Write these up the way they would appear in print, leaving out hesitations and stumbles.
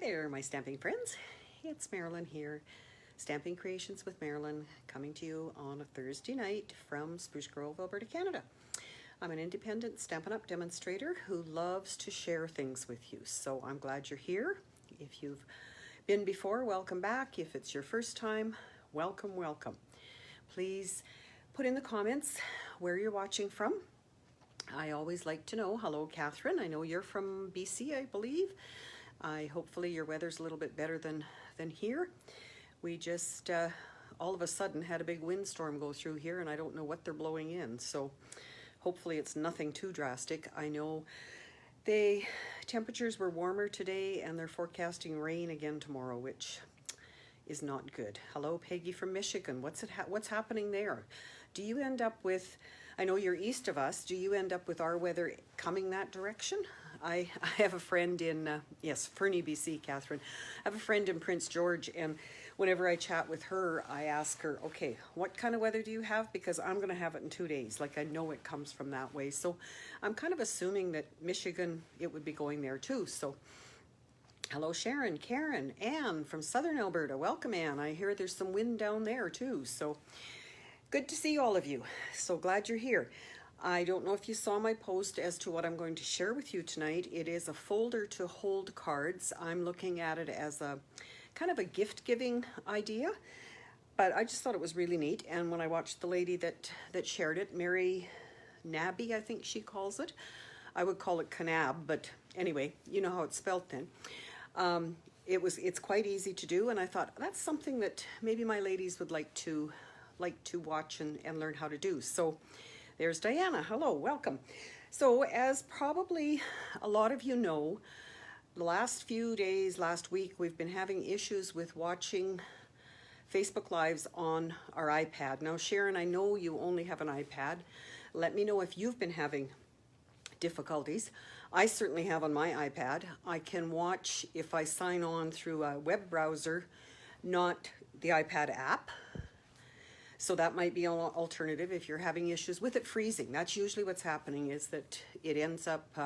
Hi there, my stamping friends. It's Marilyn here, Stamping Creations with Marilyn, coming to you on a Thursday night from Spruce Grove, Alberta, Canada. I'm an independent Stampin' Up demonstrator who loves to share things with you, so I'm glad you're here. If you've been before, welcome back. If it's your first time, welcome, welcome. Please put in the comments where you're watching from. I always like to know. Hello, Catherine. I know you're from BC, I believe. Hopefully your weather's a little bit better than here. We just all of a sudden had a big windstorm go through here, and I don't know what they're blowing in, so hopefully it's nothing too drastic. I know the temperatures were warmer today, and they're forecasting rain again tomorrow, which is not good. Hello, Peggy from Michigan. What's happening there? Do you end up with, I know you're east of us, do you end up with our weather coming that direction? I have a friend in, yes, Fernie, BC, Catherine. I have a friend in Prince George, and whenever I chat with her, I ask her, okay, what kind of weather do you have? Because I'm going to have it in 2 days. Like, I know it comes from that way. So I'm kind of assuming that Michigan, it would be going there too. So hello, Sharon, Karen, Anne from Southern Alberta. Welcome, Anne. I hear there's some wind down there too. So good to see all of you. So glad you're here. I don't know if you saw my post as to what I'm going to share with you tonight. It is a folder to hold cards. I'm looking at it as a kind of a gift-giving idea, but I just thought it was really neat. And when I watched the lady that shared it, Mary Nabby, I think she calls it. I would call it Canab, but anyway, you know how it's spelt then. It's quite easy to do, and I thought that's something that maybe my ladies would like to watch and learn how to do. So there's Diana. Hello, welcome. So as probably a lot of you know, the last few days, last week, we've been having issues with watching Facebook Lives on our iPad. Now, Sharon, I know you only have an iPad. Let me know if you've been having difficulties. I certainly have on my iPad. I can watch if I sign on through a web browser, not the iPad app. So that might be an alternative if you're having issues with it freezing. That's usually what's happening, is that it ends up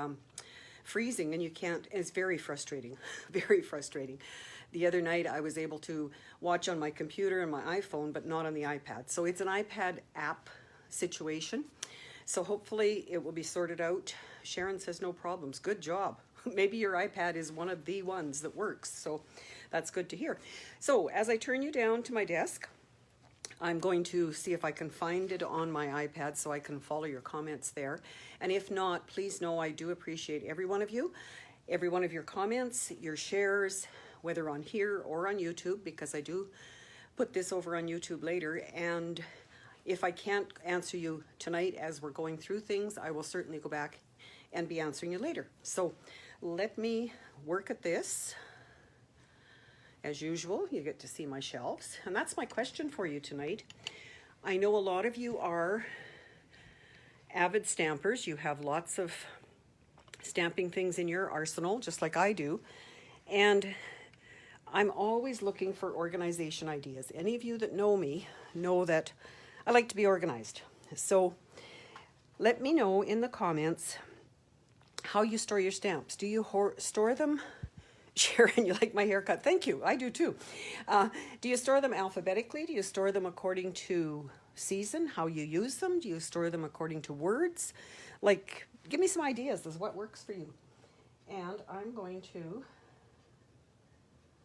freezing and you can't. It's very frustrating, very frustrating. The other night I was able to watch on my computer and my iPhone, but not on the iPad. So it's an iPad app situation. So hopefully it will be sorted out. Sharon says no problems. Good job. Maybe your iPad is one of the ones that works. So that's good to hear. So as I turn you down to my desk, I'm going to see if I can find it on my iPad so I can follow your comments there. And if not, please know I do appreciate every one of you, every one of your comments, your shares, whether on here or on YouTube, because I do put this over on YouTube later. And if I can't answer you tonight as we're going through things, I will certainly go back and be answering you later. So let me work at this. As usual, you get to see my shelves. And that's my question for you tonight. I know a lot of you are avid stampers. You have lots of stamping things in your arsenal, just like I do. And I'm always looking for organization ideas. Any of you that know me know that I like to be organized. So let me know in the comments how you store your stamps. Do you store them? Sharon, you like my haircut? Thank you. I do too. Do you store them alphabetically? Do you store them according to season, how you use them? Do you store them according to words? Like, give me some ideas as what works for you. And I'm going to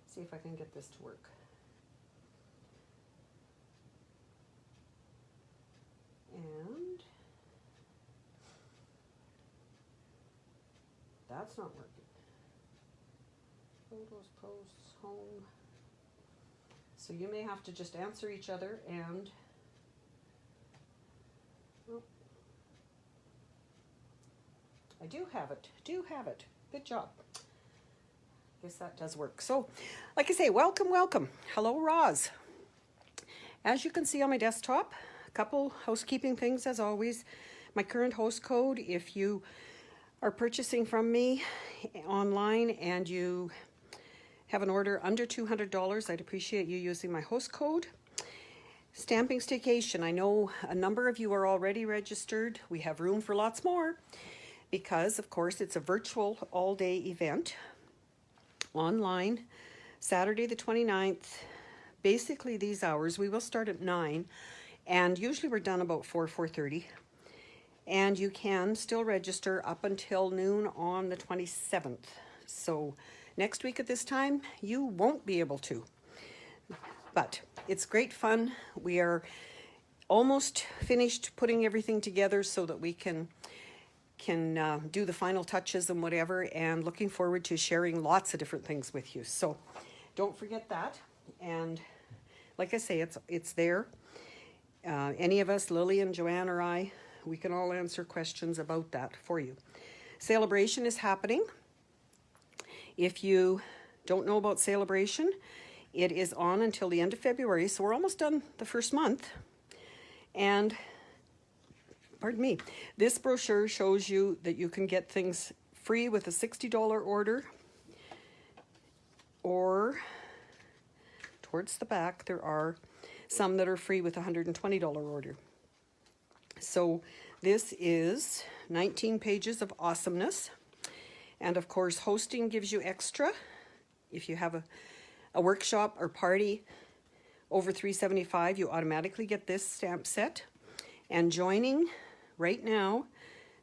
see if I can get this to work. And that's not working. Photos, posts, home. So you may have to just answer each other and oh, I do have it. Good job. Guess that does work. So like I say, welcome, welcome. Hello, Roz. As you can see on my desktop, a couple housekeeping things as always. My current host code, if you are purchasing from me online and you have an order under $200, I'd appreciate you using my host code. Stamping Staycation, I know a number of you are already registered. We have room for lots more because, of course, it's a virtual all-day event. online, Saturday the 29th. Basically these hours, we will start at 9, and usually we're done about 4:30. And you can still register up until noon on the 27th. So next week at this time, you won't be able to. But it's great fun. We are almost finished putting everything together so that we can do the final touches and whatever, and looking forward to sharing lots of different things with you. So don't forget that. And like I say, it's there. Any of us, Lily and Joanne or I, we can all answer questions about that for you. Sale-A-Bration is happening. If you don't know about Sale-A-Bration, it is on until the end of February, so we're almost done the first month. And, pardon me, this brochure shows you that you can get things free with a $60 order, or towards the back there are some that are free with a $120 order. So this is 19 pages of awesomeness. And of course, hosting gives you extra. If you have a workshop or party over $375, you automatically get this stamp set. And joining right now,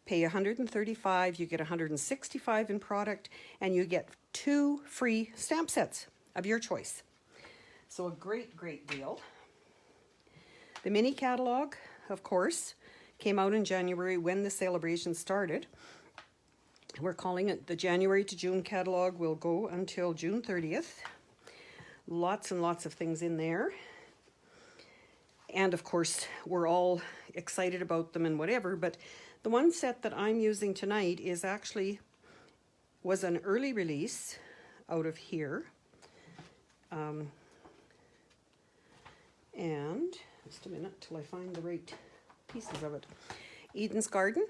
pay $135, you get $165 in product, and you get 2 free stamp sets of your choice. So a great, great deal. The mini catalog, of course, came out in January when the Sale-A-Bration started. We're calling it the January to June catalog. Will go until June 30th. Lots and lots of things in there. And of course, we're all excited about them and whatever, but the one set that I'm using tonight was an early release out of here. And just a minute till I find the right pieces of it. Eden's Garden.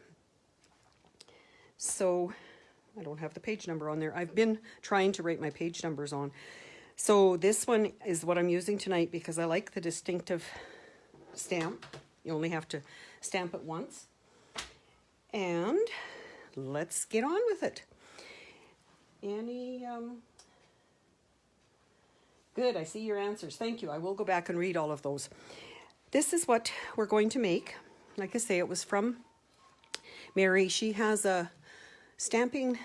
So I don't have the page number on there. I've been trying to write my page numbers on. So this one is what I'm using tonight because I like the distinctive stamp. You only have to stamp it once. And let's get on with it. Good, I see your answers. Thank you. I will go back and read all of those. This is what we're going to make. Like I say, it was from Mary. She has a stamping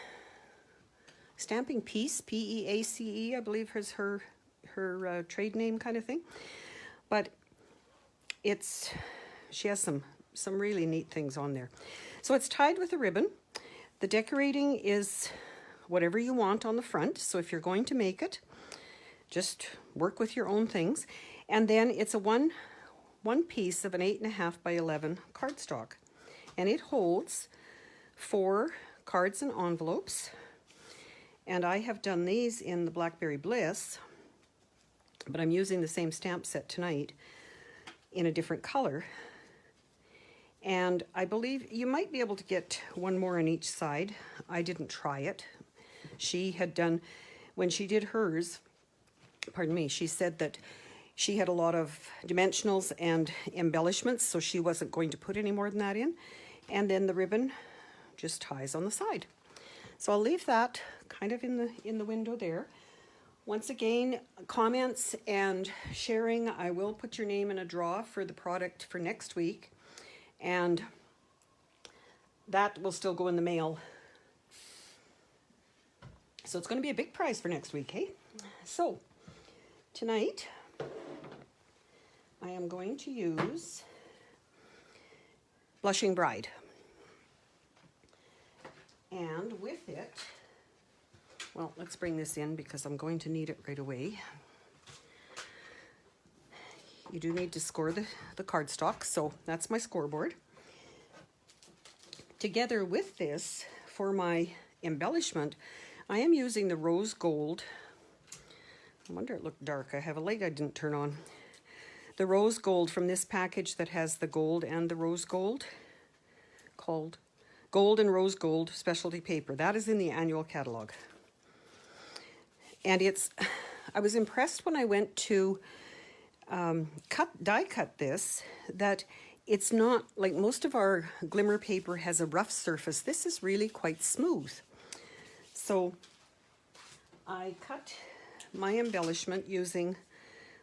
piece, P-E-A-C-E, I believe is her trade name kind of thing. But she has some really neat things on there. So it's tied with a ribbon. The decorating is whatever you want on the front. So if you're going to make it, just work with your own things. And then it's a one piece of an 8.5 by 11 cardstock. And it holds 4 cards and envelopes. And I have done these in the Blackberry Bliss, but I'm using the same stamp set tonight in a different color. And I believe you might be able to get one more on each side. I didn't try it. She had done, when she did hers, pardon me, she said that she had a lot of dimensionals and embellishments, so she wasn't going to put any more than that in. And then the ribbon just ties on the side. So I'll leave that kind of in the window there. Once again, comments and sharing, I will put your name in a draw for the product for next week. And that will still go in the mail. So it's going to be a big prize for next week, hey? So tonight, I am going to use Blushing Bride. And with it, well, let's bring this in because I'm going to need it right away. You do need to score the cardstock, so that's my scoreboard. Together with this, for my embellishment, I am using the rose gold. I wonder it looked dark. I have a light I didn't turn on. The rose gold from this package that has the gold and the rose gold, called Gold and Rose Gold Specialty Paper. That is in the annual catalog. And I was impressed when I went to die cut this, that it's not like most of our glimmer paper has a rough surface. This is really quite smooth. So I cut my embellishment using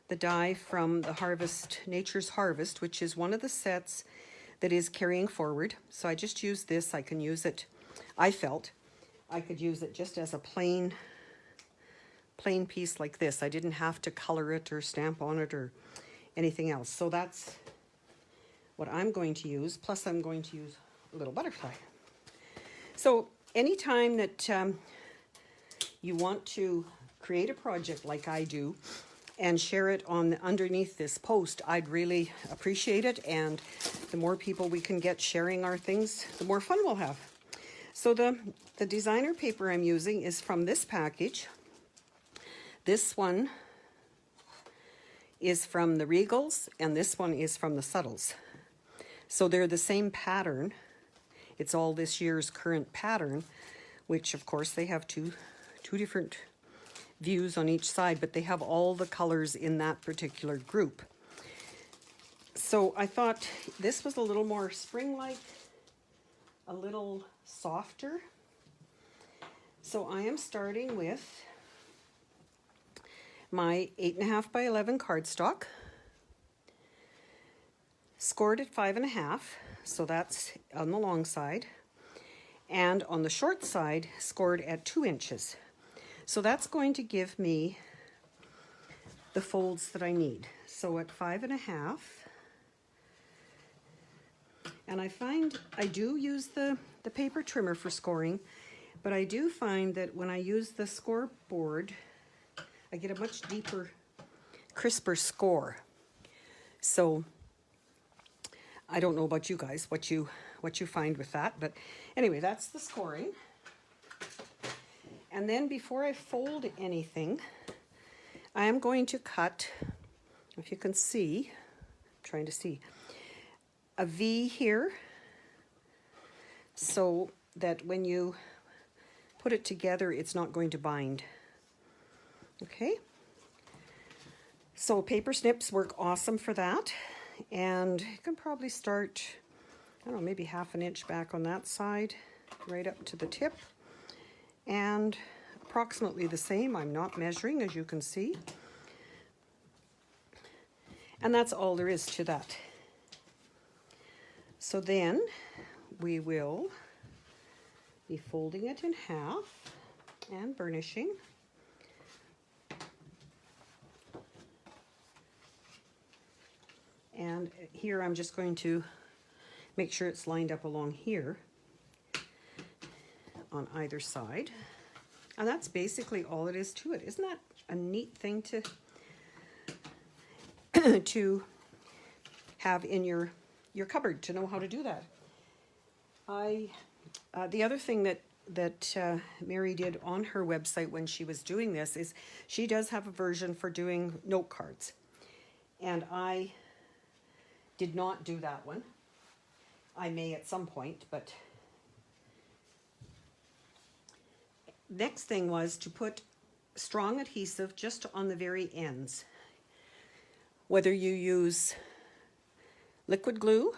the die from the Nature's Harvest, which is one of the sets that is carrying forward. So I just used this. I can use it, I felt I could use it just as a plain piece like this. I didn't have to color it or stamp on it or anything else. So that's what I'm going to use. Plus I'm going to use a little butterfly. So anytime that you want to create a project like I do and share it on underneath this post, I'd really appreciate it. And the more people we can get sharing our things, the more fun we'll have. So the designer paper I'm using is from this package. This one is from the Regals, and this one is from the Subtles. So they're the same pattern. It's all this year's current pattern, which of course they have two different views on each side, but they have all the colors in that particular group. So I thought this was a little more spring-like, a little softer. So I am starting with my 8.5 by 11 cardstock, scored at 5.5, so that's on the long side, and on the short side scored at 2 inches. So that's going to give me the folds that I need. So at 5.5, and I find I do use the paper trimmer for scoring, but I do find that when I use the scoreboard, I get a much deeper, crisper score. So I don't know about you guys, what you find with that, but anyway, that's the scoring. And then before I fold anything, I am going to cut, if you can see, I'm trying to see, a V here, so that when you put it together, it's not going to bind. Okay, so paper snips work awesome for that, and you can probably start, I don't know, maybe 1/2 inch back on that side, right up to the tip, and approximately the same. I'm not measuring, as you can see, and that's all there is to that. So then we will be folding it in half and burnishing. And here I'm just going to make sure it's lined up along here on either side. And that's basically all it is to it. Isn't that a neat thing to to have in your cupboard, to know how to do that? The other thing that Mary did on her website when she was doing this is she does have a version for doing note cards. And I did not do that one. I may at some point, but next thing was to put strong adhesive just on the very ends. Whether you use liquid glue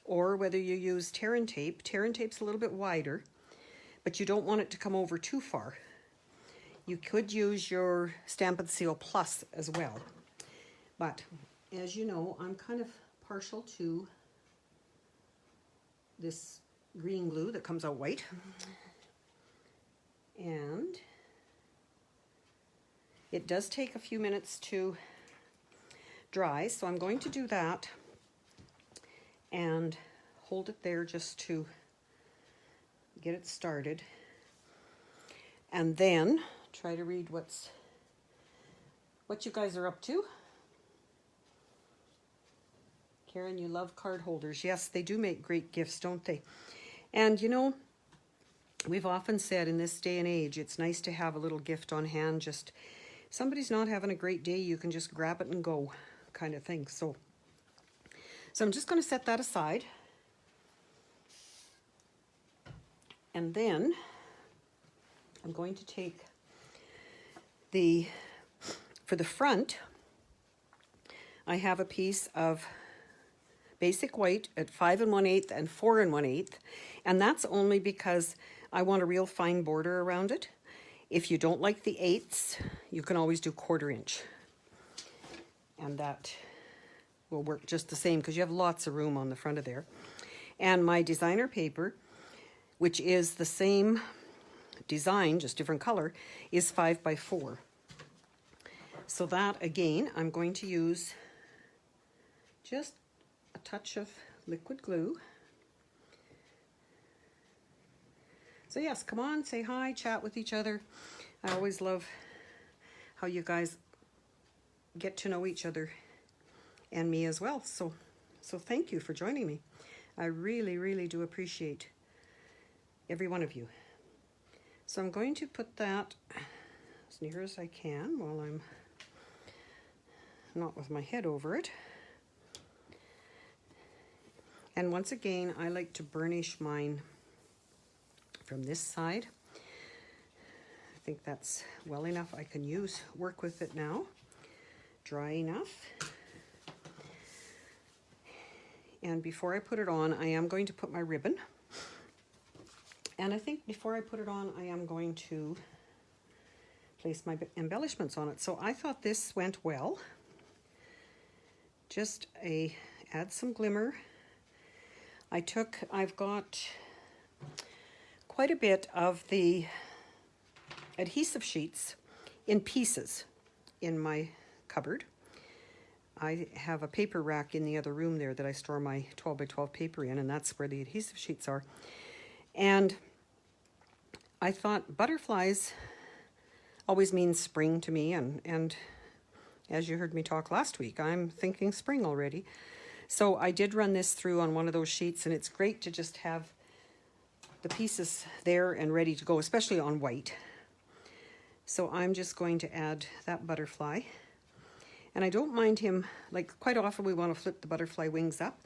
or whether you use tear and tape. Tear and tape's a little bit wider, but you don't want it to come over too far. You could use your Stampin' Seal Plus as well. But as you know, I'm kind of partial to this green glue that comes out white. And it does take a few minutes to dry, so I'm going to do that and hold it there just to get it started. And then try to read what you guys are up to. Karen, you love card holders. Yes, they do make great gifts, don't they? And you know, we've often said in this day and age, it's nice to have a little gift on hand. Just somebody's not having a great day, you can just grab it and go, kind of thing. So I'm just going to set that aside. And then I'm going to take for the front, I have a piece of basic white at 5 1/8 and 4 1/8, and that's only because I want a real fine border around it. If you don't like the 1/8, you can always do 1/4 inch. And that will work just the same because you have lots of room on the front of there. And my designer paper, which is the same design, just different color, is 5 by 4. So that, again, I'm going to use just a touch of liquid glue. So yes, come on, say hi, chat with each other. I always love how you guys get to know each other and me as well. So thank you for joining me. I really, really do appreciate every one of you. So I'm going to put that as near as I can while I'm not with my head over it. And once again, I like to burnish mine from this side. I think that's well enough. I can work with it now. Dry enough. And before I put it on, I am going to put my ribbon. And I think before I put it on, I am going to place my embellishments on it. So I thought this went well. Just add some glimmer. I've got quite a bit of the adhesive sheets in pieces in my cupboard. I have a paper rack in the other room there that I store my 12 by 12 paper in, and that's where the adhesive sheets are. And I thought butterflies always means spring to me, and as you heard me talk last week, I'm thinking spring already. So I did run this through on one of those sheets, and it's great to just have the pieces there and ready to go, especially on white. So I'm just going to add that butterfly. And I don't mind him, like quite often we want to flip the butterfly wings up.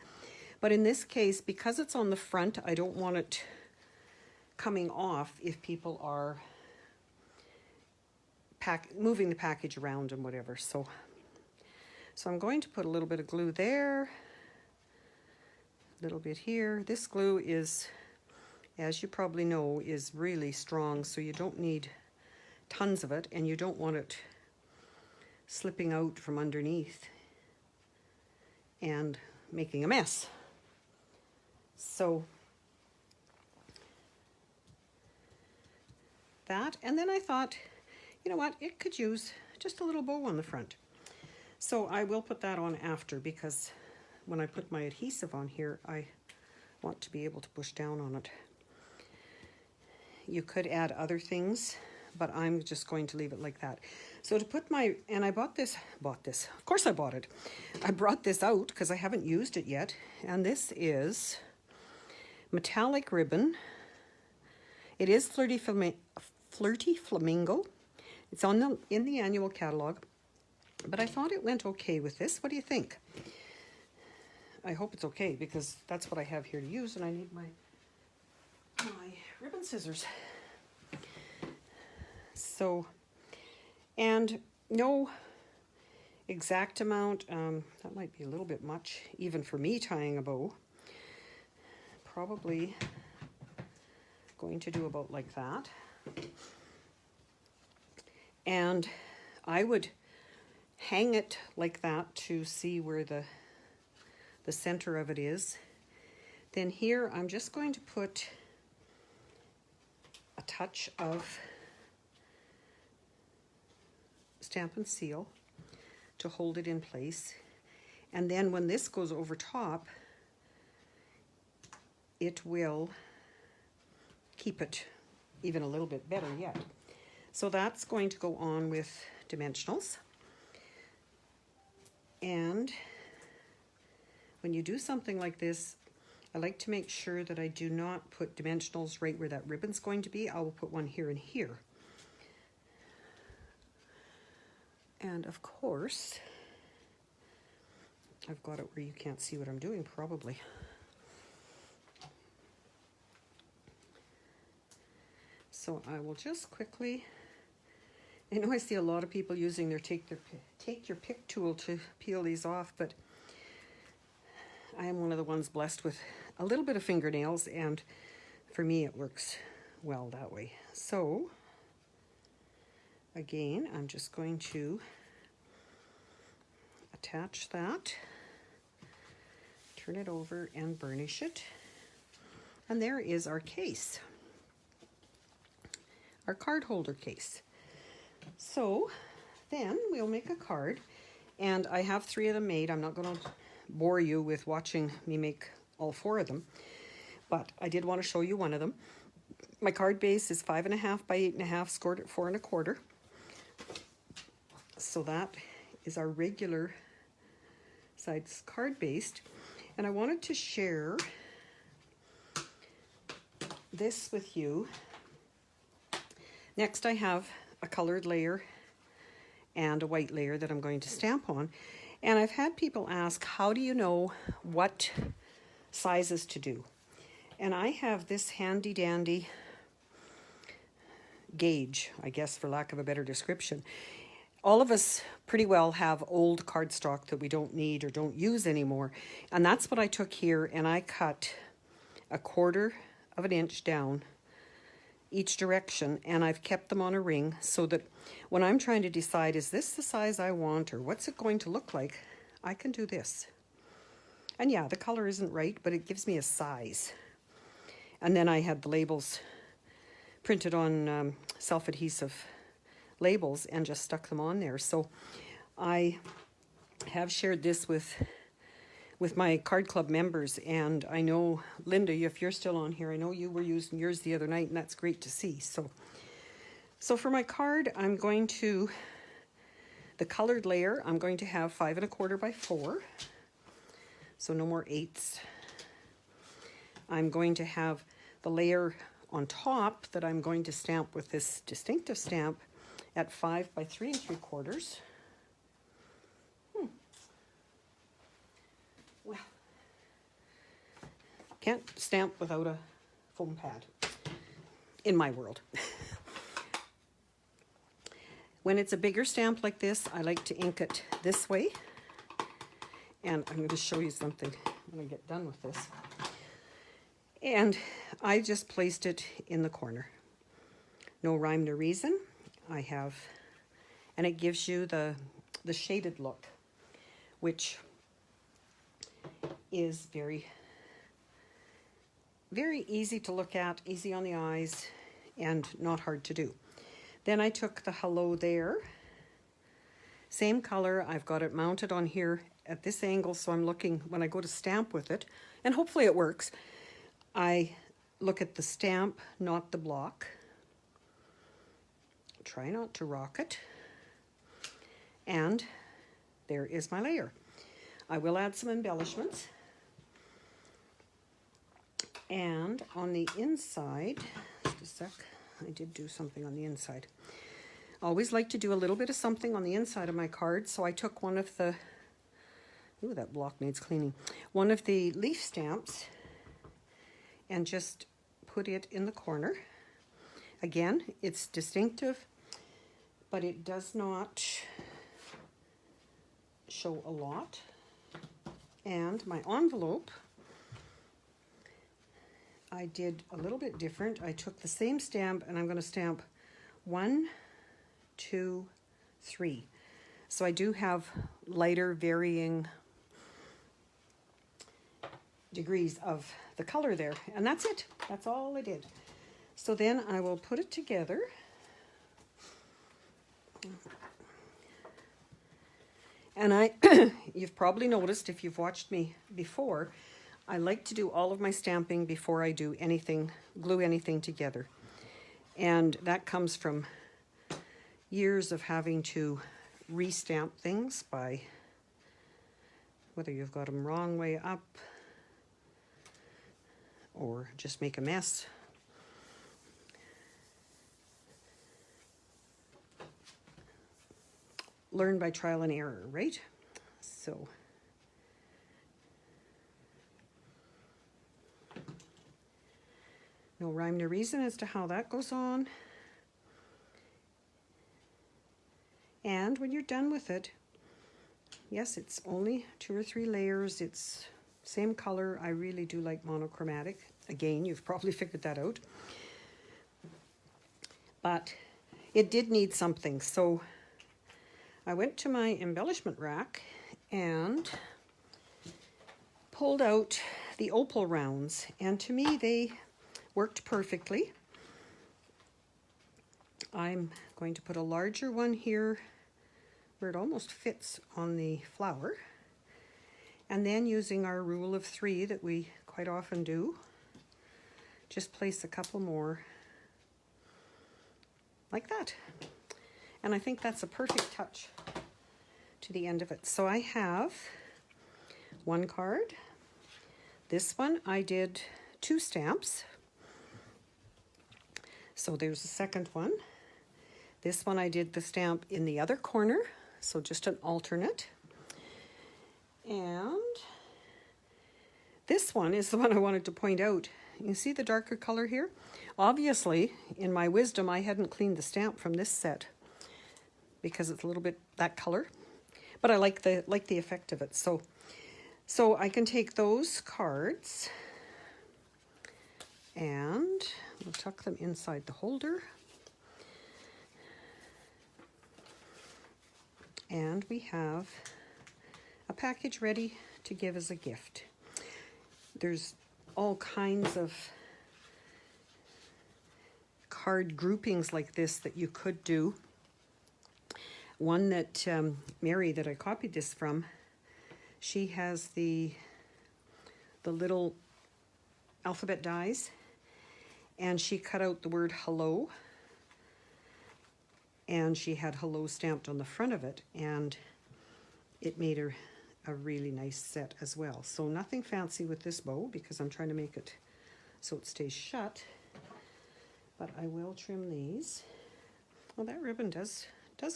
But in this case, because it's on the front, I don't want it coming off if people are moving the package around and whatever. So I'm going to put a little bit of glue there, a little bit here. This glue is, as you probably know, is really strong, so you don't need tons of it, and you don't want it slipping out from underneath and making a mess. So that, and then I thought, you know what, it could use just a little bow on the front. So I will put that on after, because when I put my adhesive on here, I want to be able to push down on it. You could add other things, but I'm just going to leave it like that. So to put my, and I bought this, of course I bought it. I brought this out because I haven't used it yet, and this is metallic ribbon. It is Flirty Flamingo. It's in the annual catalog, but I thought it went okay with this. What do you think? I hope it's okay, because that's what I have here to use, and I need my ribbon scissors. So, and no exact amount, that might be a little bit much, even for me tying a bow. Probably going to do about like that. And I would hang it like that to see where the center of it is. Then here I'm just going to put a touch of Stamp and Seal to hold it in place. And then when this goes over top, it will keep it even a little bit better yet. So that's going to go on with dimensionals. And when you do something like this, I like to make sure that I do not put dimensionals right where that ribbon's going to be. I will put one here and here. And of course, I've got it where you can't see what I'm doing probably. So I will just quickly, I know I see a lot of people using their take your pick tool to peel these off, but I am one of the ones blessed with a little bit of fingernails, and for me it works well that way. So Again, I'm just going to attach that, turn it over and burnish it. And there is our case, our card holder case. So then we'll make a card, and I have 3 of them made. I'm not going to bore you with watching me make all 4 of them, but I did want to show you one of them. My card base is 5.5 by 8.5, scored at 4 1/4. So that is our regular size card base, and I wanted to share this with you. Next, I have a colored layer and a white layer that I'm going to stamp on. And I've had people ask, how do you know what sizes to do? And I have this handy dandy gauge, I guess, for lack of a better description. All of us pretty well have old cardstock that we don't need or don't use anymore. And that's what I took here, and I cut 1/4 of an inch down each direction, and I've kept them on a ring so that when I'm trying to decide, is this the size I want or what's it going to look like, I can do this. And yeah, the color isn't right, but it gives me a size. And then I had the labels printed on self-adhesive labels and just stuck them on there. So I have shared this with my card club members, and I know, Linda, if you're still on here, I know you were using yours the other night, and that's great to see. So for my card, I'm going to, the colored layer, I'm going to have 5 1/4 by 4, so no more 8s. I'm going to have the layer on top that I'm going to stamp with this distinctive stamp at 5 by 3 3/4. Well, can't stamp without a foam pad in my world. When it's a bigger stamp like this, I like to ink it this way. And I'm going to show you something when I get done with this. And I just placed it in the corner. No rhyme, no reason. I have, and it gives you the shaded look, which is very, very easy to look at, easy on the eyes, and not hard to do. Then I took the hello there, same color. I've got it mounted on here at this angle, so I'm looking, when I go to stamp with it, and hopefully it works, I look at the stamp, not the block. Try not to rock it. And there is my layer. I will add some embellishments. And on the inside, just a sec, I did do something on the inside. I always like to do a little bit of something on the inside of my card, so I took one of the, ooh, that block needs cleaning, one of the leaf stamps and just put it in the corner. Again, it's distinctive, but it does not show a lot. And my envelope, I did a little bit different. I took the same stamp and I'm going to stamp 1, 2, 3. So I do have lighter varying degrees of the color there, and that's it. That's all I did. So then I will put it together. And you've probably noticed if you've watched me before, I like to do all of my stamping before I do anything, glue anything together. And that comes from years of having to re-stamp things by, whether you've got them wrong way up or just make a mess. Learn by trial and error, right? So no rhyme, no reason as to how that goes on. And when you're done with it, yes, it's only 2 or 3 layers. It's same color. I really do like monochromatic. Again, you've probably figured that out. But it did need something. So I went to my embellishment rack and pulled out the opal rounds, and to me they worked perfectly. I'm going to put a larger one here where it almost fits on the flower, and then using our rule of 3 that we quite often do, just place a couple more like that. And I think that's a perfect touch to the end of it. So I have one card. This one I did 2 stamps. So there's the second one. This one I did the stamp in the other corner, so just an alternate. And this one is the one I wanted to point out. You can see the darker color here? Obviously, in my wisdom, I hadn't cleaned the stamp from this set because it's a little bit that color. But I like the effect of it. So I can take those cards and we'll tuck them inside the holder. And we have a package ready to give as a gift. There's all kinds of card groupings like this that you could do. One that Mary, that I copied this from, she has the little alphabet dies, and she cut out the word hello, and she had hello stamped on the front of it, and it made her a really nice set as well. So nothing fancy with this bow because I'm trying to make it so it stays shut, but I will trim these. Well, that ribbon does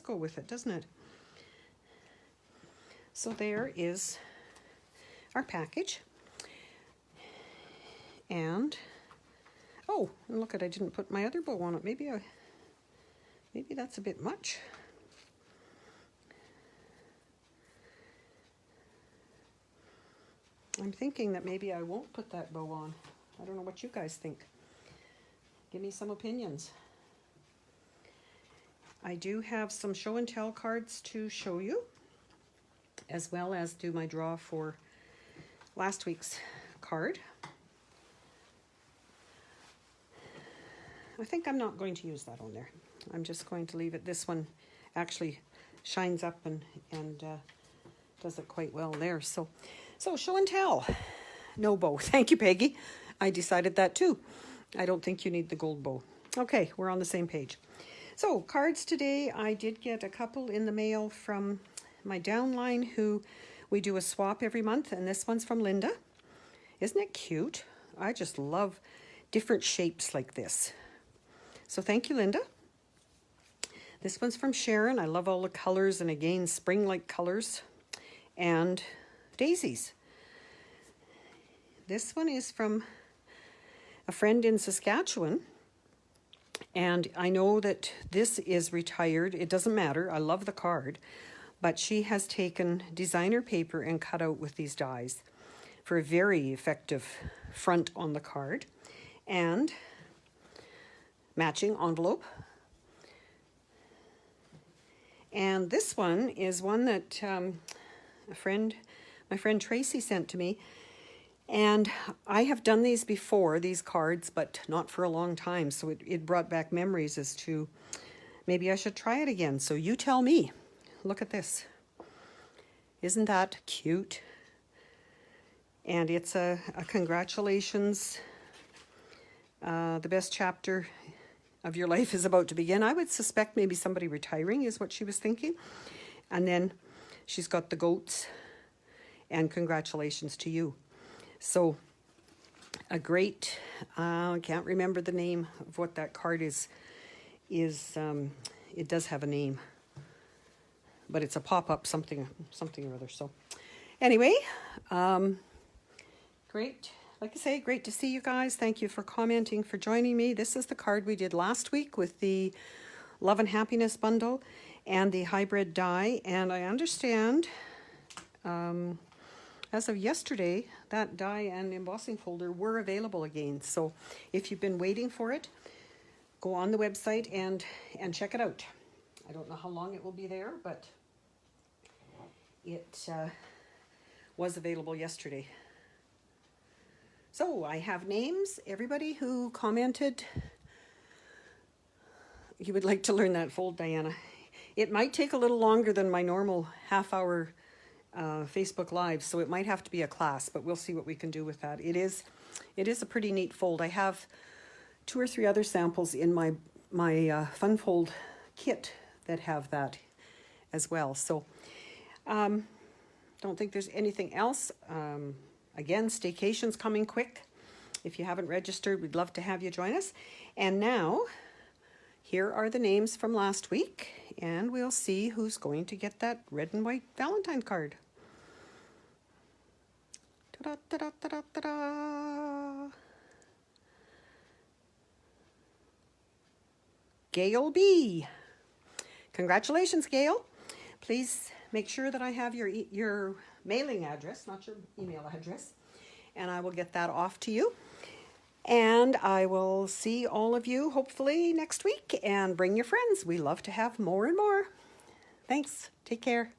go with it, doesn't it? So there is our package. And oh, and look, I didn't put my other bow on it. Maybe that's a bit much. I'm thinking that maybe I won't put that bow on. I don't know what you guys think. Give me some opinions. I do have some show and tell cards to show you, as well as do my draw for last week's card. I think I'm not going to use that on there. I'm just going to leave it. This one actually shines up and does it quite well there. So show and tell. No bow. Thank you, Peggy. I decided that too. I don't think you need the gold bow. Okay, we're on the same page. So cards today, I did get a couple in the mail from my downline who we do a swap every month, and this one's from Linda. Isn't it cute? I just love different shapes like this. So thank you, Linda. This one's from Sharon. I love all the colors, and again, spring-like colors. And daisies. This one is from a friend in Saskatchewan, and I know that this is retired. It doesn't matter. I love the card, but she has taken designer paper and cut out with these dies for a very effective front on the card, and matching envelope. And this one is one that my friend Tracy sent to me, and I have done these before, these cards, but not for a long time, so it brought back memories as to maybe I should try it again. So you tell me. Look at this. Isn't that cute? And it's a congratulations, the best chapter of your life is about to begin. I would suspect maybe somebody retiring is what she was thinking. And then she's got the goats, and congratulations to you. So a great, I can't remember the name of what that card is it does have a name, but it's a pop-up something or other. So anyway, great. Like I say, great to see you guys. Thank you for commenting, for joining me. This is the card we did last week with the Love and Happiness bundle and the hybrid die. And I understand, as of yesterday, that die and embossing folder were available again. So if you've been waiting for it, go on the website and check it out. I don't know how long it will be there, but it was available yesterday. So I have names. Everybody who commented, you would like to learn that fold, Diana. It might take a little longer than my normal half-hour Facebook Live, so it might have to be a class, but we'll see what we can do with that. It is a pretty neat fold. I have 2 or 3 other samples in my Fun Fold kit that have that as well. So don't think there's anything else. Again, staycation's coming quick. If you haven't registered, we'd love to have you join us. And now, here are the names from last week, and we'll see who's going to get that red and white Valentine card. Ta-da, ta-da, ta-da, ta-da. Gail B. Congratulations, Gail. Please make sure that I have your mailing address, not your email address, and I will get that off to you. And I will see all of you hopefully next week, and bring your friends. We love to have more and more. Thanks. Take care.